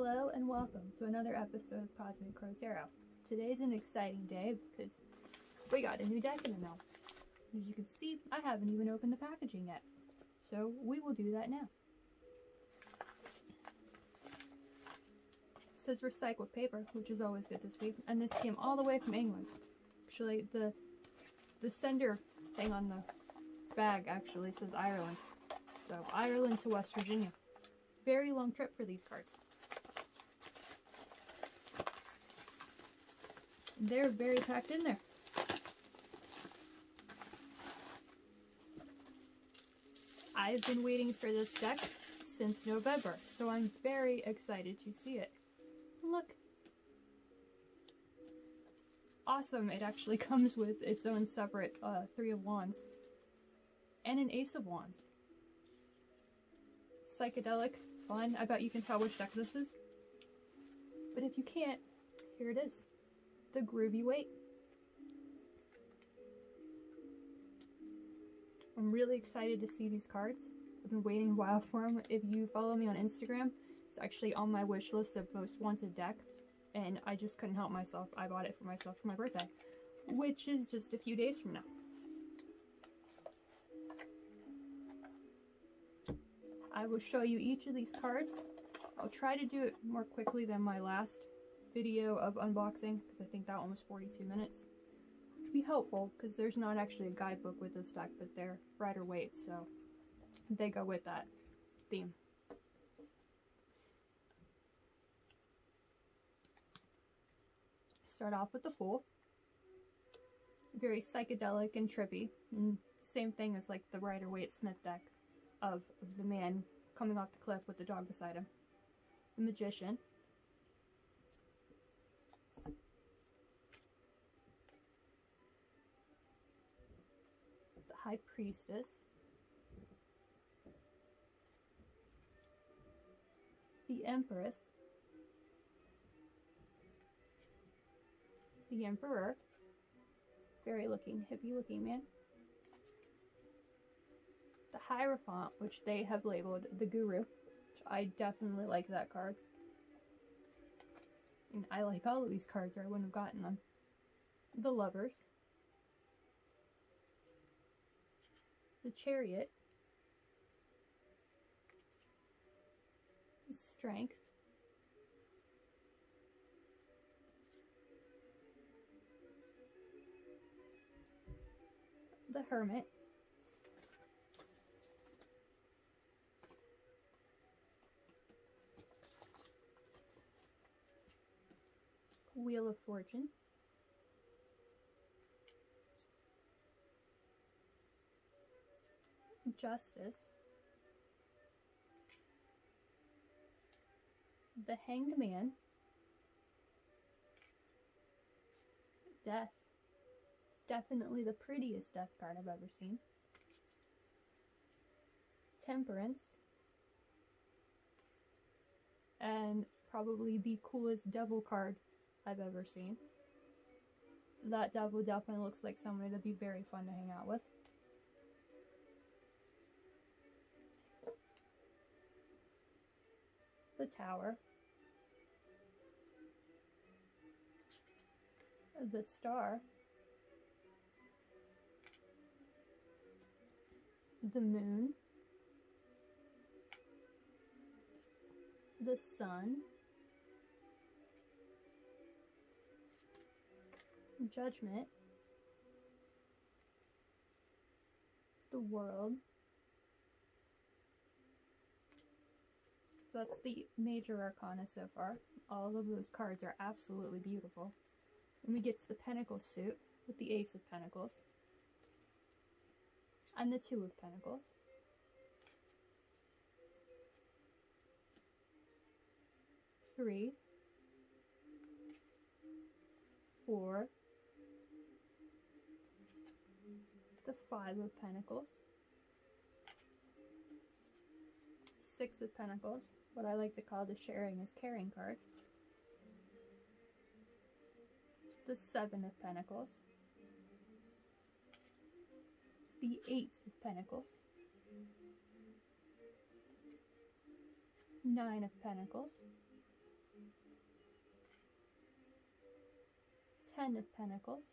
Hello and welcome to another episode of Cosmic Crow Tarot. Today's an exciting day because we got a new deck in the mail. As you can see, I haven't even opened the packaging yet, so we will do that now. It says recycled paper, which is always good to see, and this came all the way from England. Actually, the sender thing on the bag actually says Ireland, so Ireland to West Virginia. Very long trip for these cards. They're very packed in there. I've been waiting for this deck since November, so I'm very excited to see it. Look. Awesome, it actually comes with its own separate Three of Wands and an Ace of Wands. Psychedelic, fun. I bet you can tell which deck this is. But if you can't, here it is. The Groovy Waite. I'm really excited to see these cards. I've been waiting a while for them. If you follow me on Instagram, it's actually on my wish list of most wanted deck, and I just couldn't help myself. I bought it for myself for my birthday, which is just a few days from now. I will show you each of these cards. I'll try to do it more quickly than my last video of unboxing, because I think that one was 42 minutes. Which would be helpful, because there's not actually a guidebook with this deck, but they're Rider-Waite, so they go with that theme. Start off with the Fool. Very psychedelic and trippy, and same thing as like the Rider-Waite Smith deck of the man coming off the cliff with the dog beside him. The Magician. The High Priestess. The Empress. The Emperor. Very hippie looking man. The Hierophant, which they have labeled the Guru, which I definitely like that card. And I like all of these cards, or I wouldn't have gotten them. The Lovers. The Chariot. The Strength. The Hermit. Wheel of Fortune. Justice. The Hanged Man. Death. It's definitely the prettiest death card I've ever seen. Temperance. And probably the coolest devil card I've ever seen. That devil definitely looks like somebody that'd be very fun to hang out with. The Tower. The Star. The Moon. The Sun. Judgment. The World. So that's the major arcana so far. All of those cards are absolutely beautiful. And we get to the Pentacle suit with the Ace of Pentacles. And the Two of Pentacles. Three. 4. The Five of Pentacles. Six of Pentacles, what I like to call the sharing is caring card. The Seven of Pentacles. the Eight of Pentacles, Nine of Pentacles, Ten of Pentacles.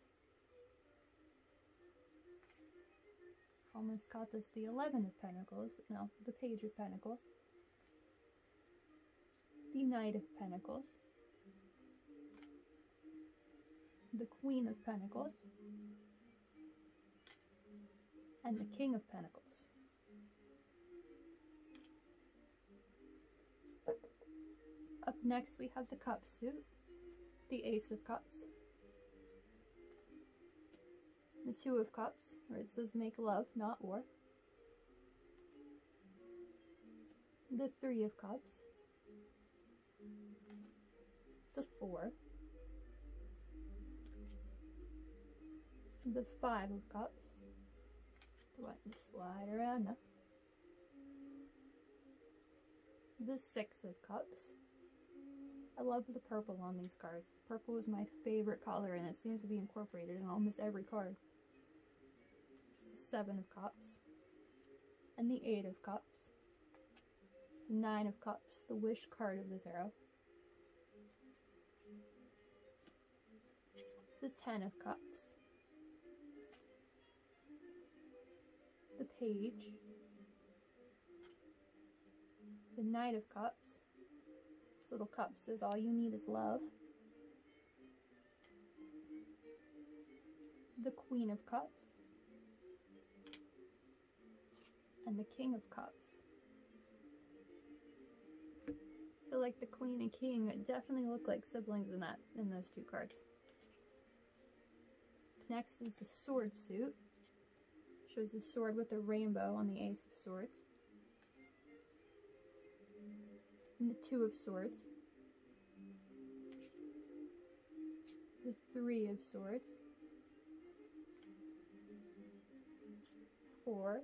Almost got this the 11 of Pentacles, but no, the Page of Pentacles. The Knight of Pentacles. The Queen of Pentacles. And the King of Pentacles. Up next we have the Cup suit, the Ace of Cups, the Two of Cups, where it says make love, not war, the Three of Cups, the Four, the Five of Cups, go ahead and slide around now, the Six of Cups. I love the purple on these cards. Purple is my favorite color, and it seems to be incorporated in almost every card. There's the Seven of Cups, and the Eight of Cups, the Nine of Cups, the Wish card of the tarot, the Ten of Cups, the Page, the Knight of Cups. This little cup says all you need is love. The Queen of Cups. And the King of Cups. I feel like the Queen and King definitely look like siblings in those two cards. Next is the Sword suit. Shows a sword with a rainbow on the Ace of Swords. And the Two of Swords, the Three of Swords, 4,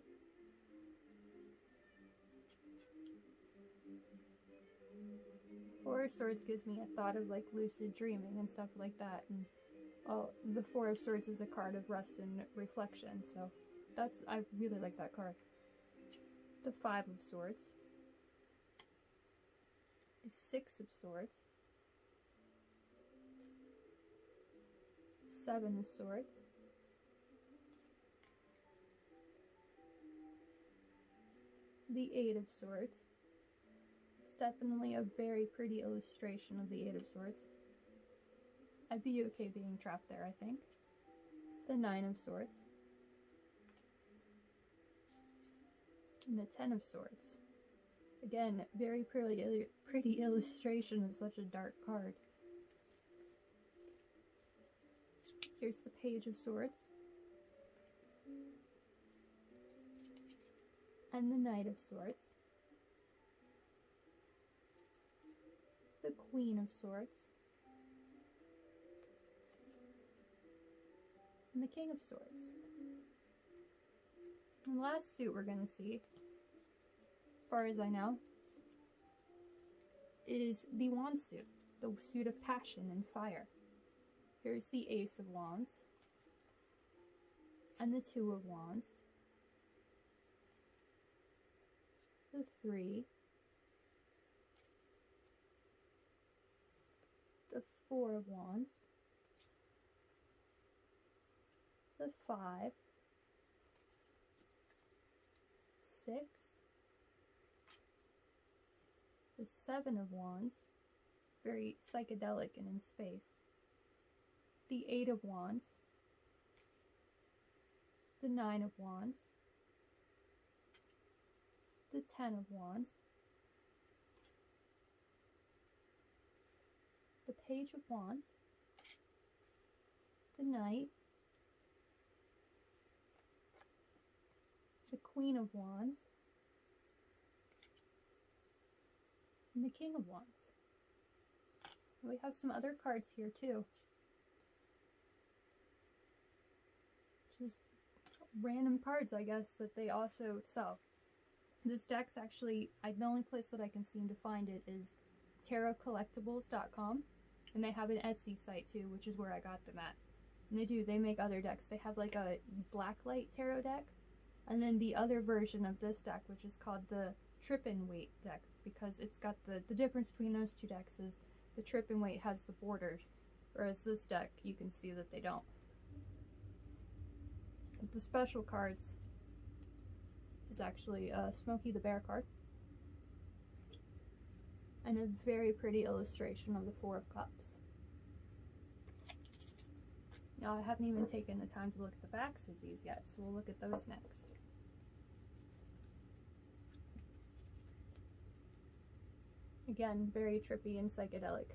Four of Swords gives me a thought of like lucid dreaming and stuff like that, and the Four of Swords is a card of rest and reflection, so I really like that card. The Five of Swords, the Six of Swords, Seven of Swords, the Eight of Swords. It's definitely a very pretty illustration of the Eight of Swords. I'd be okay being trapped there, I think. The Nine of Swords, and the Ten of Swords. Again, very pretty illustration of such a dark card. Here's the Page of Swords. And the Knight of Swords. The Queen of Swords. And the King of Swords. And the last suit we're going to see, as far as I know, is the Wand suit, the suit of passion and fire. Here's the Ace of Wands, and the Two of Wands, the Three, the Four of Wands, the 5, 6, the Seven of Wands, very psychedelic and in space, the Eight of Wands, the Nine of Wands, the Ten of Wands, the Page of Wands, the Knight, the Queen of Wands, and the King of Wands. We have some other cards here too. Just random cards, I guess, that they also sell. This deck's actually, the only place that I can seem to find it is tarotcollectibles.com, and they have an Etsy site too, which is where I got them at. And they make other decks. They have like a blacklight tarot deck, and then the other version of this deck, which is called the Trip and Waite deck, because it's got the difference between those two decks is the Trip and Waite has the borders, Whereas this deck, you can see that they don't. But the special cards is actually Smokey the Bear card. And a very pretty illustration of the Four of Cups. Now, I haven't even taken the time to look at the backs of these yet, so we'll look at those next. Again, very trippy and psychedelic.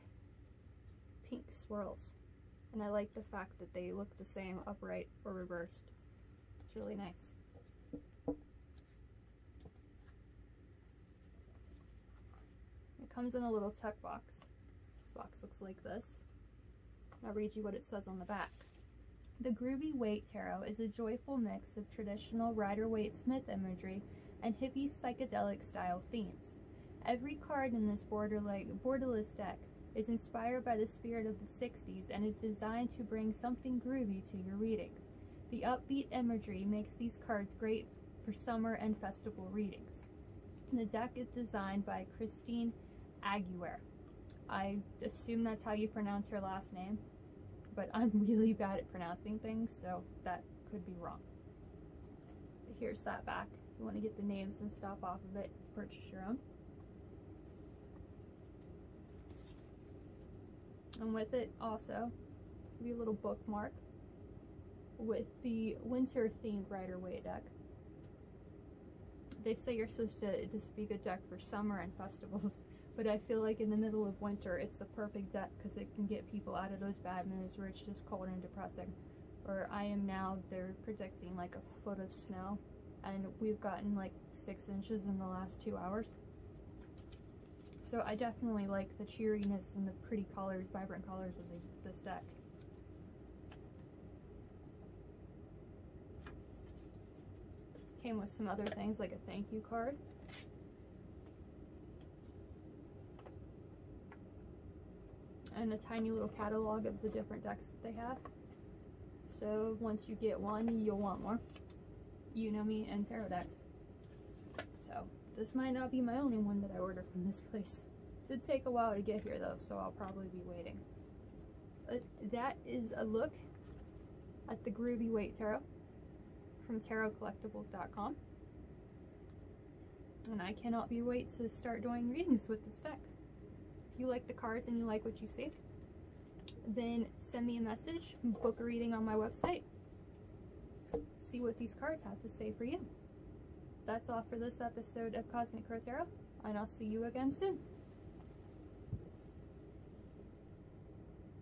Pink swirls. And I like the fact that they look the same upright or reversed. It's really nice. It comes in a little tech box. The box looks like this. I'll read you what it says on the back. The Groovy Waite Tarot is a joyful mix of traditional Rider-Waite-Smith imagery and hippie psychedelic style themes. Every card in this borderless deck is inspired by the spirit of the 60s and is designed to bring something groovy to your readings. The upbeat imagery makes these cards great for summer and festival readings. The deck is designed by Christine Aguiar. I assume that's how you pronounce her last name, but I'm really bad at pronouncing things, so that could be wrong. Here's that back. If you want to get the names and stuff off of it, purchase your own. And with it also, be a little bookmark with the winter themed Rider-Waite deck. They say you're supposed to, this would be a good deck for summer and festivals, but I feel like in the middle of winter it's the perfect deck because it can get people out of those bad moods where it's just cold and depressing. Where I am now, they're predicting like a foot of snow, and we've gotten like 6 inches in the last 2 hours. So I definitely like the cheeriness and the pretty colors, vibrant colors of this deck. Came with some other things like a thank you card. And a tiny little catalog of the different decks that they have. So once you get one, you'll want more. You know me and tarot decks. So this might not be my only one that I order from this place. It did take a while to get here though, so I'll probably be waiting. But that is a look at the Groovy Waite Tarot from tarotcollectibles.com. And I cannot wait to start doing readings with this deck. If you like the cards and you like what you see, then send me a message, book a reading on my website, see what these cards have to say for you. That's all for this episode of Cosmic Crow Tarot, and I'll see you again soon.